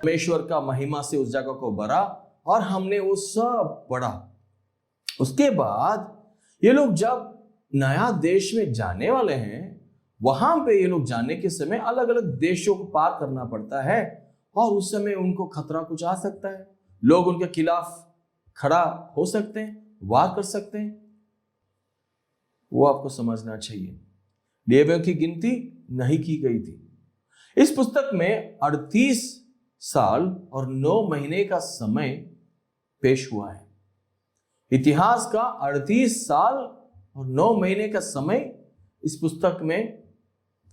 परमेश्वर का महिमा से उस जगह को भरा और हमने वो सब पढ़ा। उसके बाद ये लोग जब नया देश में जाने वाले हैं, वहां पे ये लोग जाने के समय अलग अलग देशों को पार करना पड़ता है और उस समय उनको खतरा कुछ आ सकता है। लोग उनके खिलाफ खड़ा हो सकते हैं, वार कर सकते हैं। वो आपको समझना चाहिए। लेवियों की गिनती नहीं की गई थी। इस पुस्तक में 38 साल और 9 महीने का समय पेश हुआ है। इतिहास का 38 साल और 9 महीने का समय इस पुस्तक में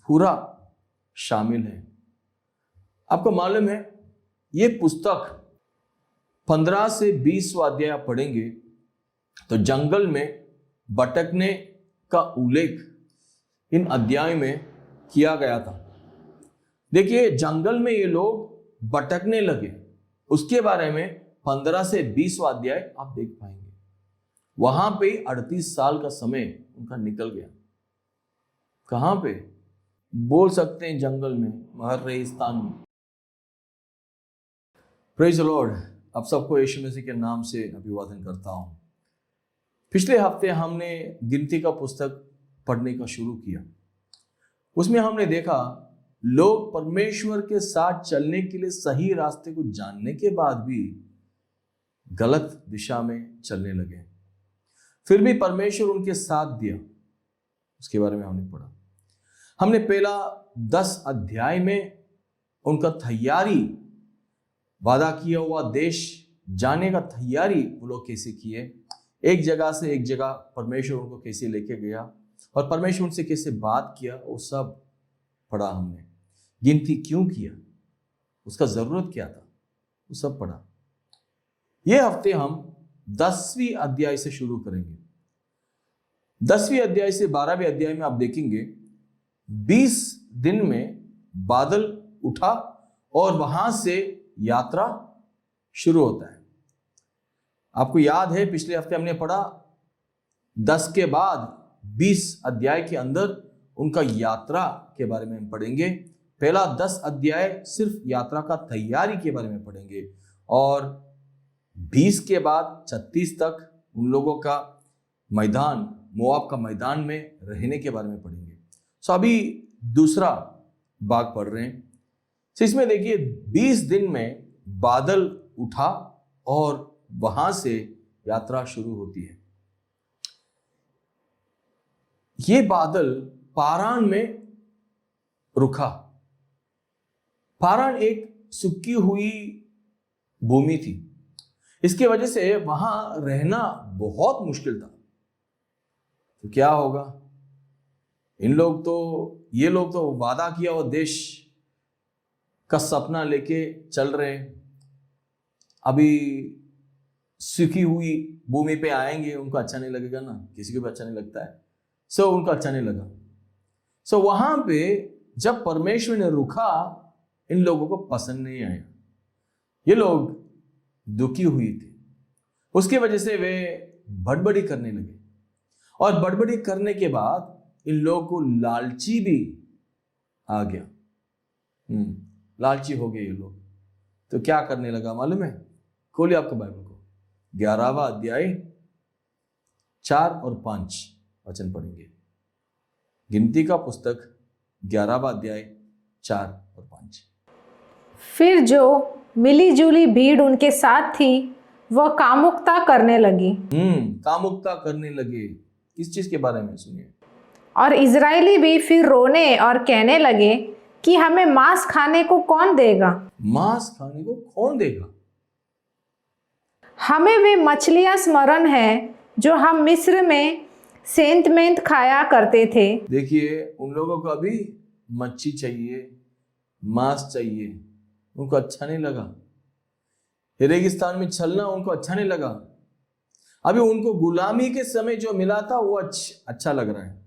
पूरा शामिल है। आपको मालूम है, यह पुस्तक 15 से 20 अध्याय पढ़ेंगे तो जंगल में भटकने का उल्लेख इन अध्याय में किया गया था। देखिए, जंगल में ये लोग भटकने लगे, उसके बारे में 15 से 20 अध्याय आप देख पाएंगे। वहां पे 38 साल का समय उनका निकल गया। कहां पे? बोल सकते हैं जंगल में, मगर रेगिस्तान में। Praise the Lord. आप सबको यीशु मसीह के नाम से अभिवादन करता हूं। पिछले हफ्ते हमने गिनती का पुस्तक पढ़ने का शुरू किया। उसमें हमने देखा लोग परमेश्वर के साथ चलने के लिए सही रास्ते को जानने के बाद भी गलत दिशा में चलने लगे, फिर भी परमेश्वर उनके साथ दिया। उसके बारे में हमने पढ़ा। हमने पहला 10 अध्याय में उनका तैयारी, वादा किया हुआ देश जाने का तैयारी वो लोग कैसे किए, एक जगह से एक जगह परमेश्वर उनको कैसे लेके गया और परमेश्वर उनसे कैसे बात किया, वो सब पढ़ा हमने। गिनती क्यों किया, उसका जरूरत क्या था, वो सब पढ़ा। यह हफ्ते हम 10वीं अध्याय से शुरू करेंगे। 10वीं अध्याय से 12वें अध्याय में आप देखेंगे 20 दिन में बादल उठा और वहां से यात्रा शुरू होता है। आपको याद है, पिछले हफ्ते हमने पढ़ा 10 के बाद 20 अध्याय के अंदर उनका यात्रा के बारे में हम पढ़ेंगे। पहला 10 अध्याय सिर्फ यात्रा का तैयारी के बारे में पढ़ेंगे और 20 के बाद 36 तक उन लोगों का मैदान, मोआब का मैदान में रहने के बारे में पढ़ेंगे। सो अभी दूसरा भाग पढ़ रहे हैं। तो इसमें देखिए 20 दिन में बादल उठा और वहां से यात्रा शुरू होती है। ये बादल पारान में रुका। पारान एक सूखी हुई भूमि थी, इसके वजह से वहां रहना बहुत मुश्किल था। तो क्या होगा, ये लोग तो वादा किया वो देश का सपना लेके चल रहे हैं। अभी सूखी हुई भूमि पे आएंगे, उनको अच्छा नहीं लगेगा ना, किसी को भी अच्छा नहीं लगता है। सो उनको अच्छा नहीं लगा। सो वहां पे जब परमेश्वर ने रुका, इन लोगों को पसंद नहीं आया। ये लोग दुखी हुई थी, उसकी वजह से वे बड़बड़ी करने लगे और बड़बड़ी करने के बाद इन लोगों को लालची भी आ गया। लालची हो गए ये लोग। तो क्या करने लगा मालूम है? खोलिए आपका बाइबल को, 11वां अध्याय 4 और 5 वचन पढ़ेंगे। गिनती का पुस्तक 11वां अध्याय 4 और 5। फिर जो मिली जुली भीड़ उनके साथ थी वह कामुकता करने लगी। कामुकता करने लगे। किस चीज के बारे में? सुनिए। और इजरायली भी फिर रोने और कहने लगे कि हमें मांस खाने को कौन देगा? मांस खाने को कौन देगा? हमें वे मछलियां स्मरण है जो हम मिस्र में सेंत मेंत खाया करते थे। देखिए, उन लोगों को अभी मच्छी चाहिए, मांस चाहिए। उनको अच्छा नहीं लगा। रेगिस्तान में चलना उनको अच्छा नहीं लगा। अभी उनको गुलामी के समय जो मिला था वो अच्छा लग रहा है।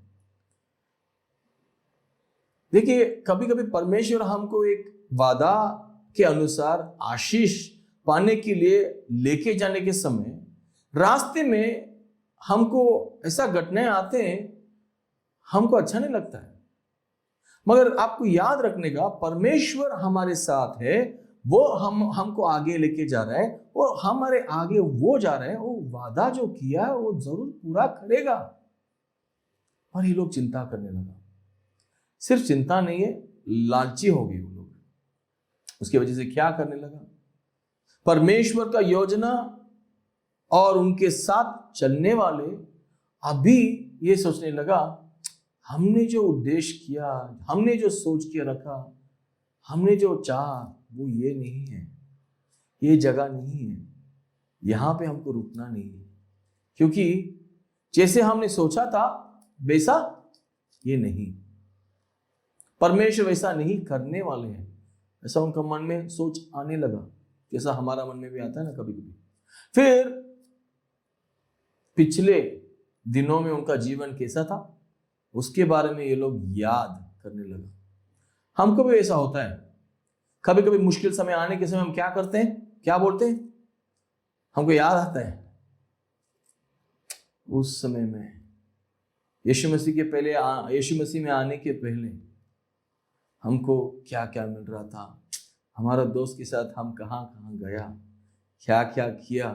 देखिए, कभी कभी परमेश्वर हमको एक वादा के अनुसार आशीष पाने के लिए लेके जाने के समय रास्ते में हमको ऐसा घटनाएं आते हैं, हमको अच्छा नहीं लगता है। मगर आपको याद रखने का, परमेश्वर हमारे साथ है, वो हमको आगे लेके जा रहा है और हमारे आगे वो जा रहा है, वो वादा जो किया है वो जरूर पूरा करेगा। और ये लोग चिंता करने लगा। सिर्फ चिंता नहीं है, लालची हो गए वो लोग। उसकी वजह से क्या करने लगा, परमेश्वर का योजना और उनके साथ चलने वाले अभी ये सोचने लगा, हमने जो उद्देश्य किया, हमने जो सोच के रखा, हमने जो चाहा वो ये नहीं है, ये जगह नहीं है, यहां पे हमको रुकना नहीं है, क्योंकि जैसे हमने सोचा था वैसा ये नहीं, परमेश्वर वैसा नहीं करने वाले हैं। ऐसा उनका मन में सोच आने लगा, जैसा हमारा मन में भी आता है ना कभी कभी। फिर पिछले दिनों में उनका जीवन कैसा था उसके बारे में ये लोग याद करने लगा। हमको भी ऐसा होता है, कभी कभी मुश्किल समय आने के समय हम क्या करते हैं, क्या बोलते हैं, हमको याद आता है उस समय में यीशु मसीह में आने के पहले हमको क्या क्या मिल रहा था, हमारा दोस्त के साथ हम कहाँ कहाँ गया, क्या क्या किया,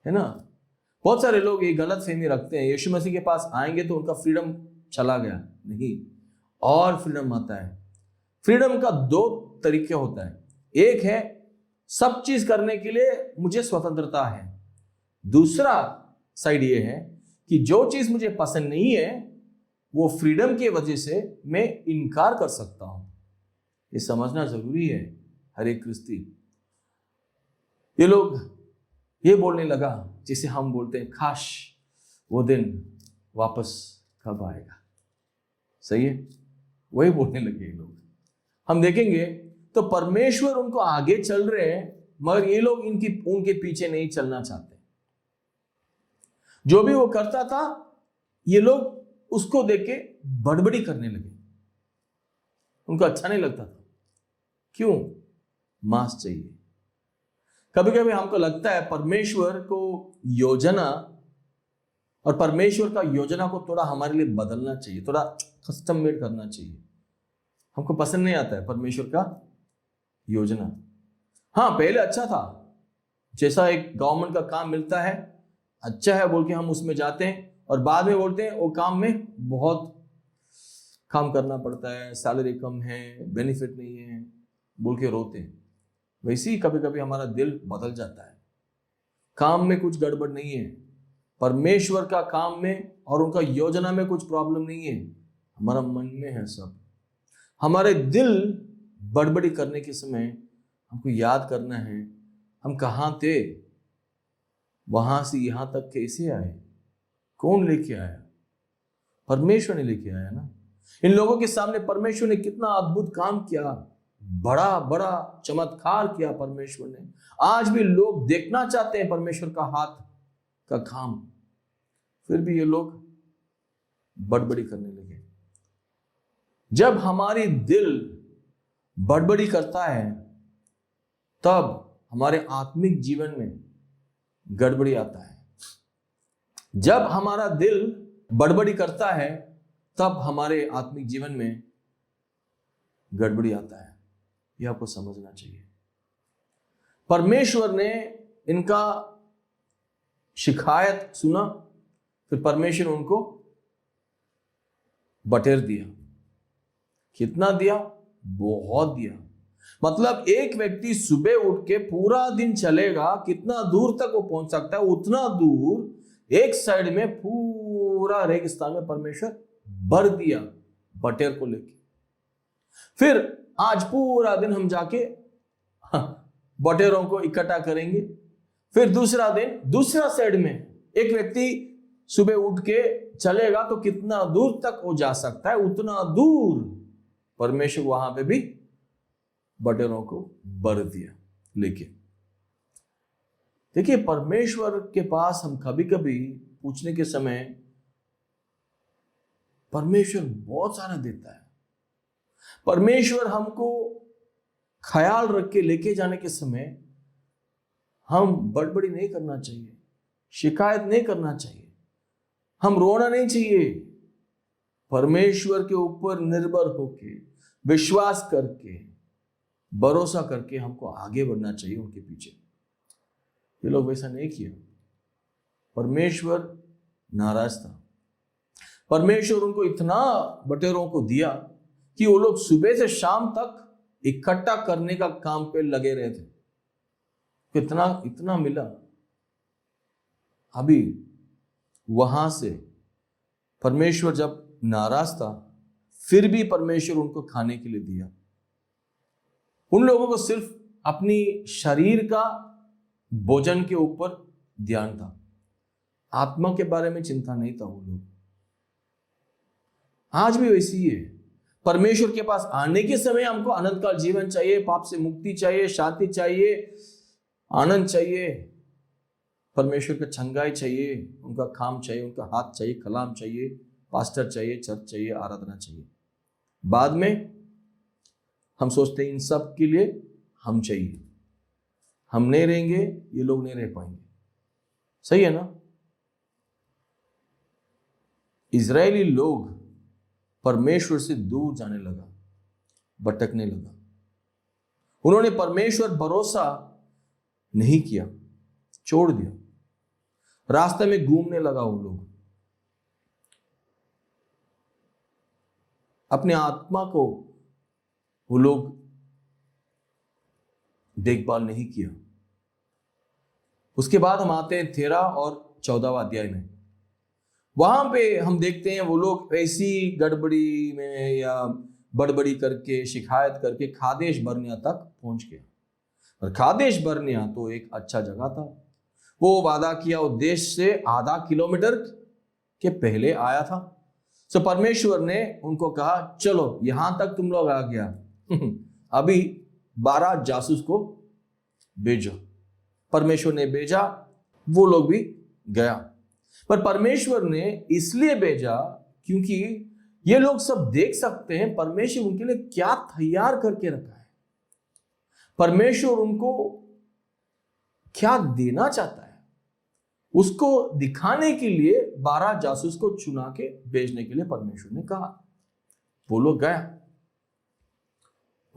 है ना। बहुत सारे लोग ये गलत फहमी रखते हैं, यीशु मसीह के पास आएंगे तो उनका फ्रीडम चला गया, नहीं, और फ्रीडम आता है। फ्रीडम का दो तरीके होता है, एक है सब चीज करने के लिए मुझे स्वतंत्रता है, दूसरा साइड ये है कि जो चीज मुझे पसंद नहीं है वो फ्रीडम की वजह से मैं इनकार कर सकता हूं। ये समझना जरूरी है हर एक क्रिस्ती। ये लोग ये बोलने लगा जिसे हम बोलते हैं, काश वो दिन वापस कब आएगा। सही है, वही बोलने लगे ये लोग। हम देखेंगे तो परमेश्वर उनको आगे चल रहे हैं, मगर ये लोग उनके पीछे नहीं चलना चाहते। जो भी वो करता था ये लोग उसको देख के बड़बड़ी करने लगे, उनको अच्छा नहीं लगता था। क्यों? मांस चाहिए। कभी कभी हमको लगता है परमेश्वर को योजना और परमेश्वर का योजना को थोड़ा हमारे लिए बदलना चाहिए, थोड़ा कस्टम मेड करना चाहिए। हमको पसंद नहीं आता है परमेश्वर का योजना। हाँ, पहले अच्छा था, जैसा एक गवर्नमेंट का काम मिलता है अच्छा है बोल के हम उसमें जाते हैं, और बाद में बोलते हैं वो काम में बहुत काम करना पड़ता है, सैलरी कम है, बेनिफिट नहीं है बोल के रोते हैं। वैसे ही कभी कभी हमारा दिल बदल जाता है, काम में कुछ गड़बड़ नहीं है, परमेश्वर का काम में और उनका योजना में कुछ प्रॉब्लम नहीं है, हमारा मन में है सब। हमारे दिल बड़बड़ी करने के समय हमको याद करना है हम कहाँ थे, वहां से यहां तक कैसे आए, कौन लेके आया? परमेश्वर ने लेके आया ना। इन लोगों के सामने परमेश्वर ने कितना अद्भुत काम किया, बड़ा बड़ा चमत्कार किया परमेश्वर ने। आज भी लोग देखना चाहते हैं परमेश्वर का हाथ का काम, फिर भी ये लोग बड़बड़ी करने लगे। जब हमारी दिल बड़बड़ी करता है तब हमारे आत्मिक जीवन में गड़बड़ी आता है। जब हमारा दिल बड़बड़ी करता है तब हमारे आत्मिक जीवन में गड़बड़ी आता है। यह आपको समझना चाहिए। परमेश्वर ने इनका शिकायत सुना, फिर परमेश्वर ने उनको बटेर दिया। कितना दिया? बहुत दिया। मतलब एक व्यक्ति सुबह उठ के पूरा दिन चलेगा, कितना दूर तक वो पहुंच सकता है, उतना दूर एक साइड में पूरा रेगिस्तान में परमेश्वर भर दिया बटेर को लेके। फिर आज पूरा दिन हम जाके बटेरों को इकट्ठा करेंगे। फिर दूसरा दिन दूसरा साइड में एक व्यक्ति सुबह उठ के चलेगा तो कितना दूर तक वो जा सकता है, उतना दूर परमेश्वर वहां पे भी बटेरों को भर दिया लेके। देखिए, परमेश्वर के पास हम कभी कभी पूछने के समय परमेश्वर बहुत सारा देता है। परमेश्वर हमको ख्याल रख के लेके जाने के समय हम बड़बड़ी नहीं करना चाहिए, शिकायत नहीं करना चाहिए, हम रोना नहीं चाहिए। परमेश्वर के ऊपर निर्भर होके, विश्वास करके भरोसा करके हमको आगे बढ़ना चाहिए उनके पीछे। ये लोग वैसा नहीं किया। परमेश्वर नाराज था। परमेश्वर उनको इतना बटेरों को दिया कि वो लोग सुबह से शाम तक इकट्ठा करने का काम पे लगे रहे थे। कितना इतना मिला। अभी वहां से परमेश्वर जब नाराज था, फिर भी परमेश्वर उनको खाने के लिए दिया। उन लोगों को सिर्फ अपनी शरीर का भोजन के ऊपर ध्यान था, आत्मा के बारे में चिंता नहीं था वो लोग। आज भी वैसी ही है। परमेश्वर के पास आने के समय हमको अनंत काल जीवन चाहिए, पाप से मुक्ति चाहिए, शांति चाहिए, आनंद चाहिए, परमेश्वर का छंगाई चाहिए, उनका काम चाहिए, उनका हाथ चाहिए, कलाम चाहिए, पास्टर चाहिए, चर्च चाहिए, आराधना चाहिए। बाद में हम सोचते हैं इन सब के लिए हम चाहिए, हम नहीं रहेंगे ये लोग नहीं रह पाएंगे। सही है ना? इजरायली लोग परमेश्वर से दूर जाने लगा, भटकने लगा। उन्होंने परमेश्वर भरोसा नहीं किया, छोड़ दिया, रास्ते में घूमने लगा। वो लोग अपने आत्मा को वो लोग देखभाल नहीं किया। उसके बाद हम आते हैं 13 और 14वां अध्याय में। वहां पे हम देखते हैं वो लोग ऐसी गड़बड़ी में या बड़बड़ी करके शिकायत करके खादेश बर्निया तक पहुंच गया। और खादेश बर्निया तो एक अच्छा जगह था। वो वादा किया उद्देश्य से आधा किलोमीटर के पहले आया था। सो परमेश्वर ने उनको कहा चलो यहां तक तुम लोग आ गया, अभी 12 जासूस को भेजो। परमेश्वर ने भेजा, वो लोग भी गया। पर परमेश्वर ने इसलिए भेजा क्योंकि ये लोग सब देख सकते हैं परमेश्वर उनके लिए क्या तैयार करके रखा है, परमेश्वर उनको क्या देना चाहता है। उसको दिखाने के लिए 12 जासूस को चुना के भेजने के लिए परमेश्वर ने कहा। वो लोग गया,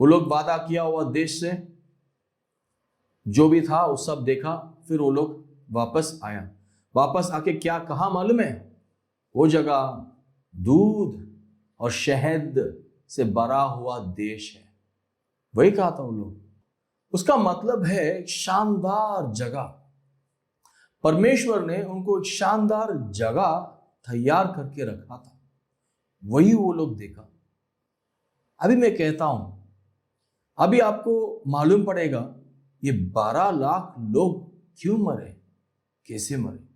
वो लोग वादा किया हुआ देश से जो भी था वो सब देखा। फिर वो लोग वापस आया। वापस आके क्या कहा मालूम है? वो जगह दूध और शहद से भरा हुआ देश है, वही कहा था वो लोग। उसका मतलब है शानदार जगह। परमेश्वर ने उनको एक शानदार जगह तैयार करके रखा था, वही वो लोग देखा। अभी मैं कहता हूं, अभी आपको मालूम पड़ेगा ये 12 लाख लोग क्यों मरे, कैसे मरे।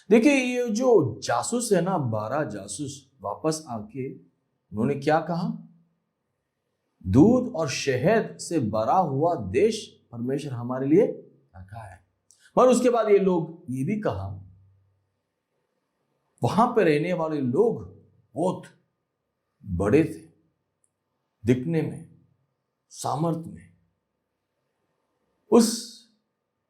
देखिए ये जो जासूस है ना, 12 जासूस वापस आके उन्होंने क्या कहा? दूध और शहद से भरा हुआ देश परमेश्वर हमारे लिए रखा है। और उसके बाद ये लोग ये भी कहा, वहां पर रहने वाले लोग बहुत बड़े थे, दिखने में, सामर्थ्य में। उस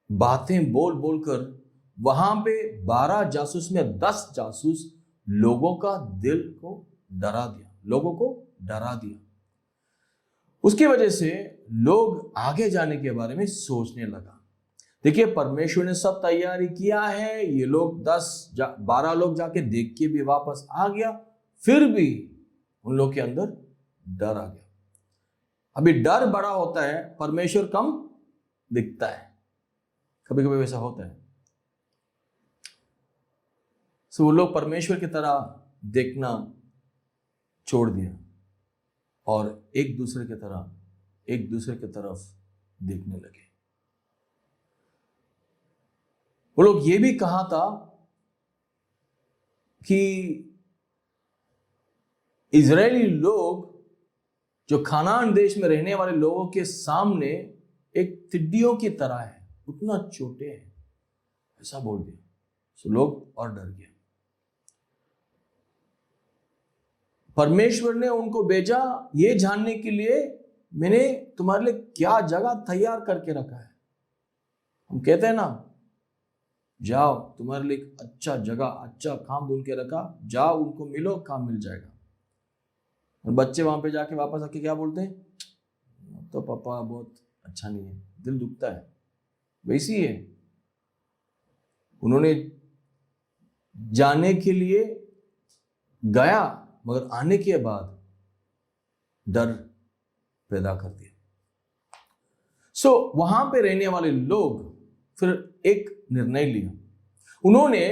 बातें बोल बोलकर वहां पे 12 जासूस में 10 जासूस लोगों का दिल को डरा दिया, लोगों को डरा दिया। उसकी वजह से लोग आगे जाने के बारे में सोचने लगा। देखिए परमेश्वर ने सब तैयारी किया है, ये लोग 12 लोग जाके देख के भी वापस आ गया, फिर भी उन लोग के अंदर डर आ गया। अभी डर बड़ा होता है, परमेश्वर कम दिखता है। कभी कभी वैसा होता है। सो वो लोग परमेश्वर की तरह देखना छोड़ दिया और एक दूसरे की तरफ देखने लगे। वो लोग ये भी कहा था कि इजरायली लोग जो खानान देश में रहने वाले लोगों के सामने एक टिड्डियों की तरह है, उतना छोटे हैं, ऐसा बोल दिया। सो लोग और डर गए। परमेश्वर ने उनको भेजा ये जानने के लिए मैंने तुम्हारे लिए क्या जगह तैयार करके रखा है। हम कहते हैं ना, जाओ तुम्हारे लिए अच्छा जगह, अच्छा काम ढूंढ के रखा, जाओ उनको मिलो, काम मिल जाएगा। और बच्चे वहां पे जाके वापस आके क्या बोलते हैं? अब तो पापा बहुत अच्छा नहीं है, दिल दुखता है। वैसी है, उन्होंने जाने के लिए गया मगर आने के बाद डर पैदा कर दिया। वहां पे रहने वाले लोग फिर एक निर्णय लिया। उन्होंने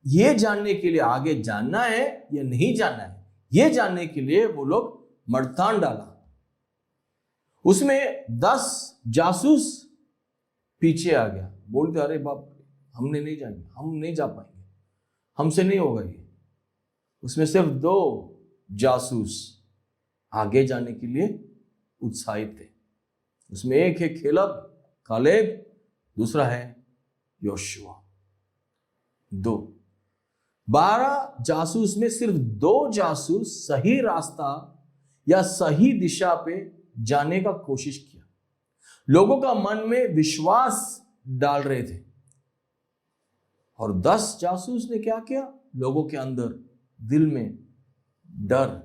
ये जानने के लिए आगे जानना है या नहीं जानना है, ये जानने के लिए वो लोग मड़तान डाला। उसमें 10 जासूस पीछे आ गया, बोलते अरे बाप हमने नहीं जाएंगे, हम नहीं जा पाएंगे, हमसे नहीं होगा ये। उसमें सिर्फ 2 जासूस आगे जाने के लिए उत्साहित थे। उसमें एक है कालेब, दूसरा है योशुआ। 12 जासूस में सिर्फ 2 जासूस सही रास्ता या सही दिशा पे जाने का कोशिश किया। लोगों का मन में विश्वास डाल रहे थे। और 10 जासूस ने क्या किया? लोगों के अंदर दिल में डर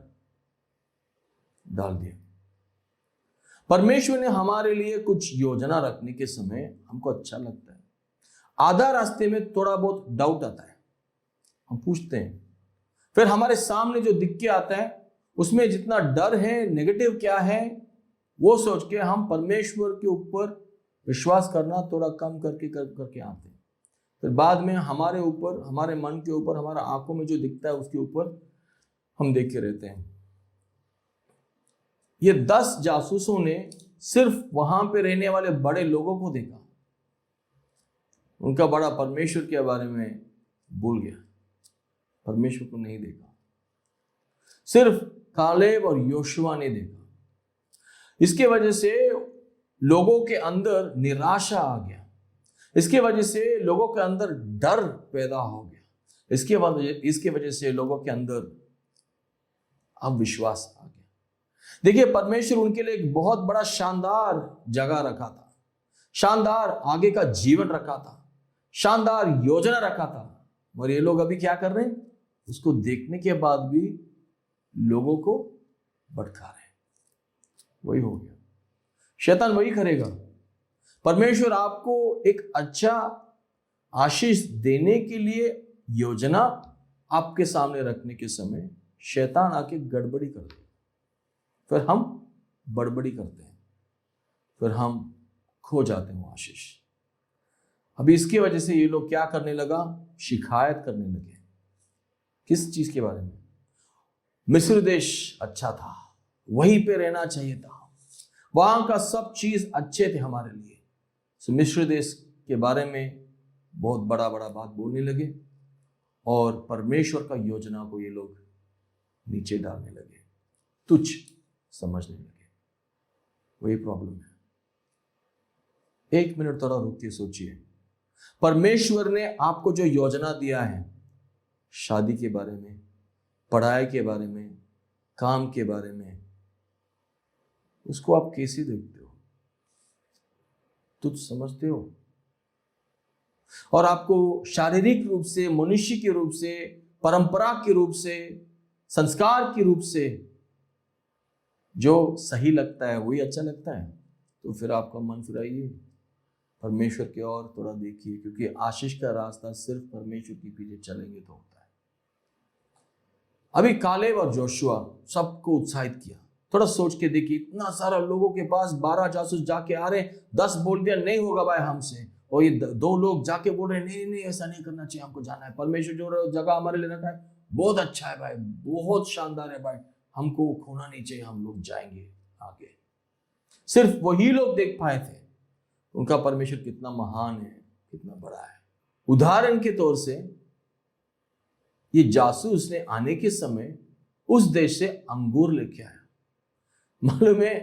डाल दिया। परमेश्वर ने हमारे लिए कुछ योजना रखने के समय हमको अच्छा लगता है, आधा रास्ते में थोड़ा बहुत डाउट आता है, हम पूछते हैं, फिर हमारे सामने जो दिख के आता है उसमें जितना डर है, नेगेटिव क्या है, वो सोच के हम परमेश्वर के ऊपर विश्वास करना थोड़ा कम करके आते हैं। फिर बाद में हमारे ऊपर, हमारे मन के ऊपर, हमारा आंखों में जो दिखता है उसके ऊपर हम देख के रहते हैं। ये 10 जासूसों ने सिर्फ वहां पे रहने वाले बड़े लोगों को देखा, उनका बड़ा परमेश्वर के बारे में भूल गया, परमेश्वर को नहीं देखा। सिर्फ कालेब और योशुआ ने देखा। इसके वजह से लोगों के अंदर निराशा आ गया, इसके वजह से लोगों के अंदर डर पैदा हो गया, इसके वजह से लोगों के अंदर अविश्वास आ गया। देखिए, परमेश्वर उनके लिए एक बहुत बड़ा शानदार जगह रखा था, शानदार आगे का जीवन रखा था, शानदार योजना रखा था, और ये लोग अभी क्या कर रहे हैं? उसको देखने के बाद भी लोगों को भटका रहे हैं। वही हो गया, शैतान वही करेगा। परमेश्वर आपको एक अच्छा आशीष देने के लिए योजना आपके सामने रखने के समय शैतान आके गड़बड़ी कर दे, फिर हम बड़बड़ी करते हैं, फिर हम खो जाते हैं वो आशीष। अभी इसकी वजह से ये लोग क्या करने लगा? शिकायत करने लगे। किस चीज के बारे में? मिस्र देश अच्छा था, वहीं पे रहना चाहिए था, वहां का सब चीज अच्छे थे हमारे लिए। मिस्र देश के बारे में बहुत बड़ा बात बोलने लगे और परमेश्वर का योजना को ये लोग नीचे डालने लगे, तुच्छ समझने लगे। वही प्रॉब्लम है। 1 मिनट थोड़ा रुक के सोचिए, परमेश्वर ने आपको जो योजना दिया है, शादी के बारे में, पढ़ाई के बारे में, काम के बारे में, उसको आप कैसे देखते हो? तुच्छ समझते हो? और आपको शारीरिक रूप से, मनुष्य के रूप से, परंपरा के रूप से, संस्कार के रूप से जो सही लगता है वही अच्छा लगता है, तो फिर आपका मन फिराइए, परमेश्वर की ओर थोड़ा देखिए, क्योंकि आशीष का रास्ता सिर्फ परमेश्वर के पीछे चलेंगे तो होता है। अभी कालेब और जोशुआ सबको उत्साहित किया। थोड़ा सोच के देखिए, इतना सारा लोगों के पास 12 जासूस जाके आ रहे, 10 बोल दिया नहीं होगा भाई हमसे, और ये 2 लोग जाके बोल रहे नहीं ऐसा नहीं करना चाहिए, हमको जाना है, परमेश्वर जो जगह हमारे लिए रखा है बहुत अच्छा है भाई, बहुत शानदार है भाई, हमको खोना नहीं चाहिए, हम लोग जाएंगे आगे। सिर्फ वही लोग देख पाए थे उनका परमेश्वर कितना महान है, कितना बड़ा है। उदाहरण के तौर से ये जासूस ने आने के समय उस देश से अंगूर लेके आया। मालूम है,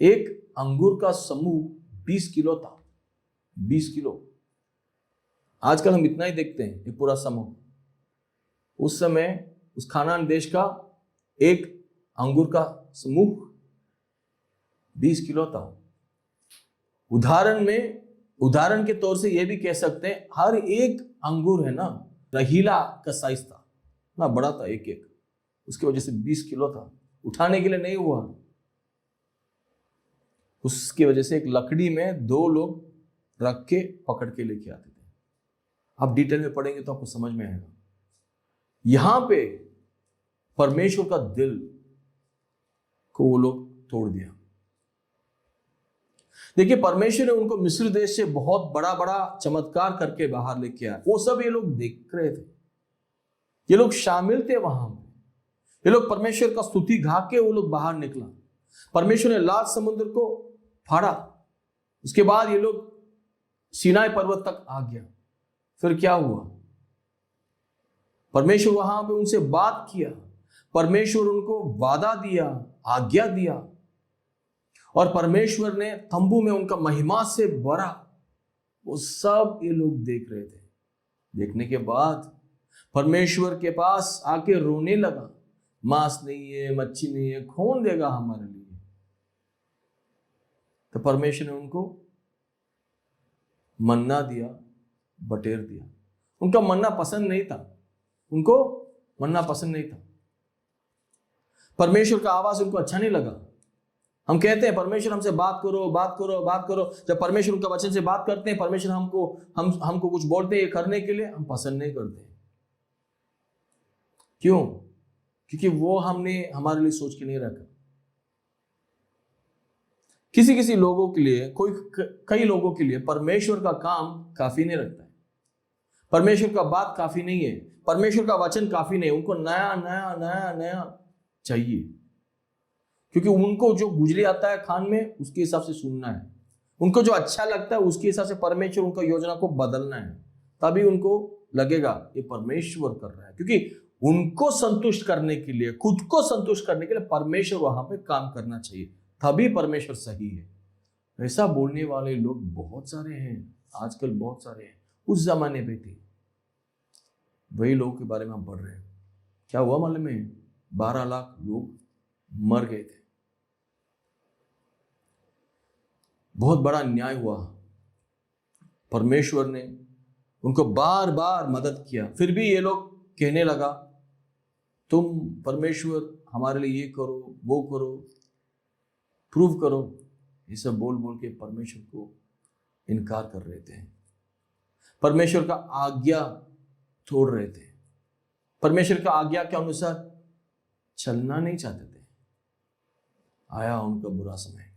एक अंगूर का समूह 20 किलो था, 20 किलो। आजकल हम इतना ही देखते हैं, एक पूरा समूह। उस समय उस खानान देश का एक अंगूर का समूह 20 किलो था। उदाहरण के तौर से यह भी कह सकते हैं, हर एक अंगूर है ना, रहीला का साइज था ना, बड़ा था एक एक, उसकी वजह से 20 किलो था, उठाने के लिए नहीं हुआ। उसकी वजह से एक लकड़ी में 2 लोग रख के पकड़ के लेके आते थे। आप डिटेल में पढ़ेंगे तो आपको समझ में आएगा। यहां पे परमेश्वर का दिल को वो लोग तोड़ दिया। देखिए, परमेश्वर ने उनको मिस्र देश से बहुत बड़ा बड़ा चमत्कार करके बाहर लेके आया। वो सब ये लोग देख रहे थे, ये लोग शामिल थे वहां पे। ये लोग परमेश्वर का स्तुति गा के वो लोग बाहर निकला। परमेश्वर ने लाल समुद्र को फाड़ा। उसके बाद ये लोग सीनाई पर्वत तक आ गया। फिर क्या हुआ? परमेश्वर वहां पे उनसे बात किया। परमेश्वर उनको वादा दिया, आज्ञा दिया, और परमेश्वर ने तंबू में उनका महिमा से भरा। वो सब ये लोग देख रहे थे। देखने के बाद परमेश्वर के पास आके रोने लगा, मांस नहीं है, मच्छी नहीं है, कौन देगा हमारे लिए? तो परमेश्वर ने उनको मन्ना दिया, बटेर दिया। उनका मन्ना पसंद नहीं था, उनको मन्ना पसंद नहीं था। परमेश्वर का आवाज उनको अच्छा नहीं लगा। हम कहते हैं परमेश्वर हमसे बात करो, बात करो, बात करो। जब परमेश्वर उनका वचन से बात करते हैं, परमेश्वर हमको कुछ बोलते हैं करने के लिए, हम पसंद नहीं करते। क्यों? क्योंकि वो हमने हमारे लिए सोच के नहीं रखा। किसी लोगों के लिए, कई लोगों के लिए परमेश्वर का काम काफी नहीं रखता है। परमेश्वर का बात काफी नहीं है, परमेश्वर का वचन काफी नहीं है। उनको नया नया नया नया चाहिए, क्योंकि उनको जो गुजरे आता है खान में, उसके हिसाब से सुनना है। उनको जो अच्छा लगता है उसके हिसाब से परमेश्वर उनका योजना को बदलना है। तभी उनको लगेगा ये परमेश्वर कर रहा है, क्योंकि उनको संतुष्ट करने के लिए, खुद को संतुष्ट करने के लिए परमेश्वर वहां पे काम करना चाहिए, तभी परमेश्वर सही है। ऐसा बोलने वाले लोग बहुत सारे हैं आजकल, बहुत सारे हैं। उस जमाने पे थे, वही लोगों के बारे में हम पढ़ रहे हैं। क्या हुआ मालूम है? 12 लाख लोग मर गए थे। बहुत बड़ा अन्याय हुआ। परमेश्वर ने उनको बार बार मदद किया, फिर भी ये लोग कहने लगा तुम परमेश्वर हमारे लिए ये करो, वो करो, प्रूव करो। ये सब बोल बोल के परमेश्वर को इनकार कर रहे थे। परमेश्वर का आज्ञा तोड़ रहे थे। परमेश्वर का आज्ञा के अनुसार चलना नहीं चाहते थे। आया उनका बुरा समय,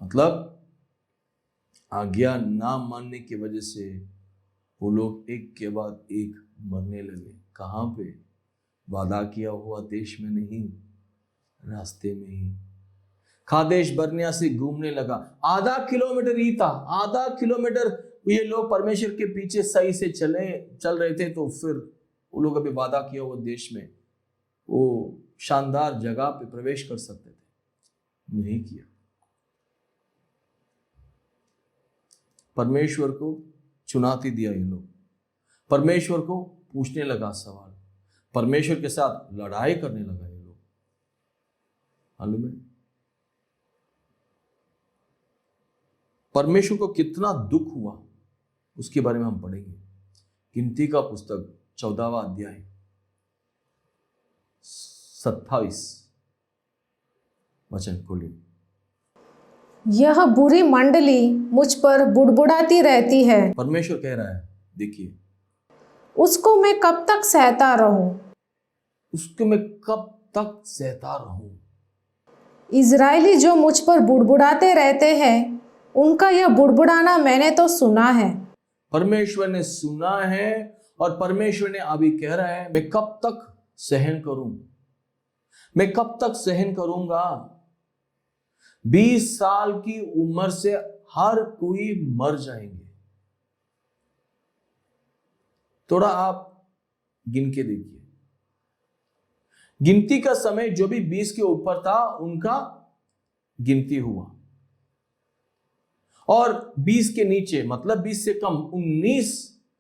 मतलब आज्ञा ना मानने की वजह से वो लोग एक के बाद एक मरने लगे। कहां पे? वादा किया हुआ देश में नहीं, रास्ते में ही। कादेश बर्निया से घूमने लगा। आधा किलोमीटर ही था, आधा किलोमीटर ये लोग परमेश्वर के पीछे सही से चल रहे थे, तो फिर वो लोग अभी वादा किया हुआ देश में, वो शानदार जगह पे प्रवेश कर सकते थे, नहीं किया। परमेश्वर को चुनौती दिया ये लोग, परमेश्वर को पूछने लगा सवाल, परमेश्वर के साथ लड़ाई करने लगा ये लोग। मालूम है परमेश्वर को कितना दुख हुआ, उसके बारे में हम पढ़ेंगे। गिनती का पुस्तक 14वां अध्याय 27 वचन खोलिए। यह बुरी मंडली मुझ पर बुड़बुड़ाती रहती है। परमेश्वर कह रहा है, देखिए, उसको मैं कब तक सहता रहूं? उसको मैं कब तक सहता रहूं? इजरायली जो मुझ पर बुड़बुड़ाते रहते हैं, उनका यह बुड़बुड़ाना मैंने तो सुना है। परमेश्वर ने सुना है, और परमेश्वर ने अभी कह रहा है, मैं कब तक सहन करूं, मैं कब तक सहन करूंगा। 20 साल की उम्र से हर कोई मर जाएंगे। थोड़ा आप गिन के देखिए, गिनती का समय जो भी 20 के ऊपर था उनका गिनती हुआ, और 20 के नीचे मतलब 20 से कम 19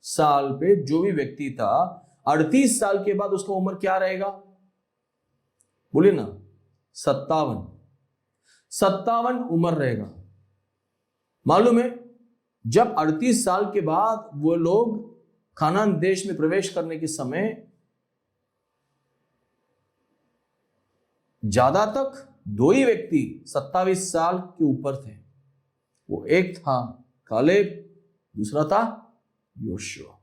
साल पे जो भी व्यक्ति था, 38 साल के बाद उसका उम्र क्या रहेगा? बोले ना, 57 उम्र रहेगा। मालूम है, जब 38 साल के बाद वो लोग कानान देश में प्रवेश करने के समय ज्यादा तक दो ही व्यक्ति 27 साल के ऊपर थे। वो एक था कालेब, दूसरा था योशुआ।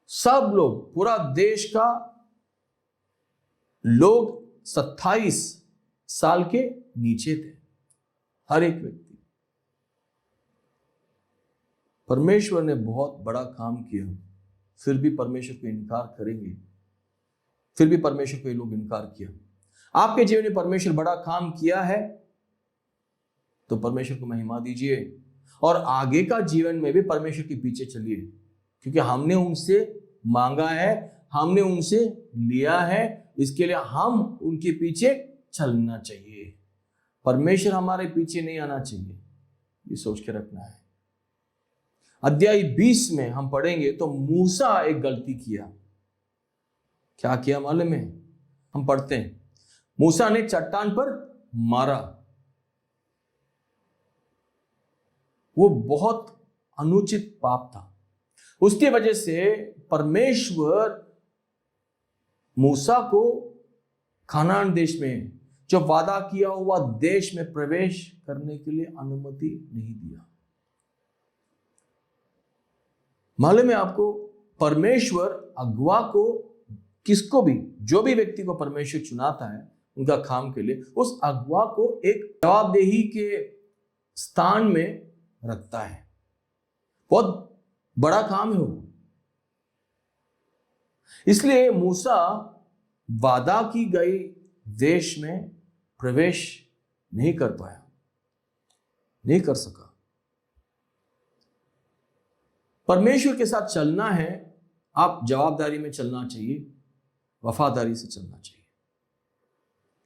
सब लोग, पूरा देश का लोग 27 साल के नीचे थे, हर एक व्यक्ति। परमेश्वर ने बहुत बड़ा काम किया, फिर भी परमेश्वर को इनकार करेंगे, फिर भी परमेश्वर को ये लोग इनकार किया। आपके जीवन में परमेश्वर बड़ा काम किया है तो परमेश्वर को महिमा दीजिए, और आगे का जीवन में भी परमेश्वर के पीछे चलिए, क्योंकि हमने उनसे मांगा है, हमने उनसे लिया है, इसके लिए हम उनके पीछे चलना चाहिए। परमेश्वर हमारे पीछे नहीं आना चाहिए, ये सोच के रखना है। अध्याय 20 में हम पढ़ेंगे तो मूसा एक गलती किया। क्या किया मालूम है? हम पढ़ते हैं, मूसा ने चट्टान पर मारा। वो बहुत अनुचित पाप था। उसकी वजह से परमेश्वर मूसा को कनान देश में, जो वादा किया हुआ देश में प्रवेश करने के लिए अनुमति नहीं दिया। मालूम है आपको, परमेश्वर अगुआ को, किसको भी, जो भी व्यक्ति को परमेश्वर चुनाता है उनका काम के लिए, उस अगुआ को एक जवाबदेही के स्थान में रखता है। बहुत बड़ा काम है वो। इसलिए मूसा वादा की गई देश में प्रवेश नहीं कर पाया, नहीं कर सका। परमेश्वर के साथ चलना है, आप जवाबदारी में चलना चाहिए, वफादारी से चलना चाहिए।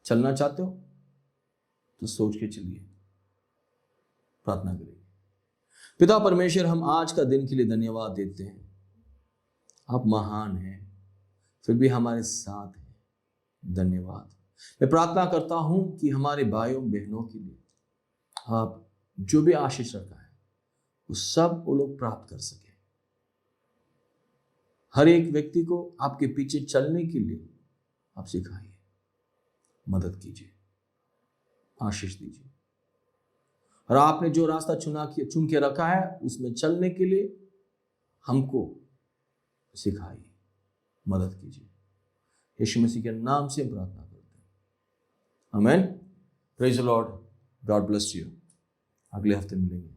चलना चाहते हो तो सोच के चलिए। प्रार्थना करिए। पिता परमेश्वर, हम आज का दिन के लिए धन्यवाद देते हैं। आप महान हैं, फिर भी हमारे साथ हैं। धन्यवाद। मैं प्रार्थना करता हूं कि हमारे भाइयों बहनों के लिए आप जो भी आशीष रखा है वो सब वो लोग प्राप्त कर सके। हर एक व्यक्ति को आपके पीछे चलने के लिए आप सिखाइए, मदद कीजिए, आशीष दीजिए। और आपने जो रास्ता चुन के रखा है उसमें चलने के लिए हमको सिखाइए, मदद कीजिए। यीशु मसीह के नाम से प्रार्थना करते हैं, आमीन। Praise the Lord, God bless you. अगले हफ्ते मिलेंगे।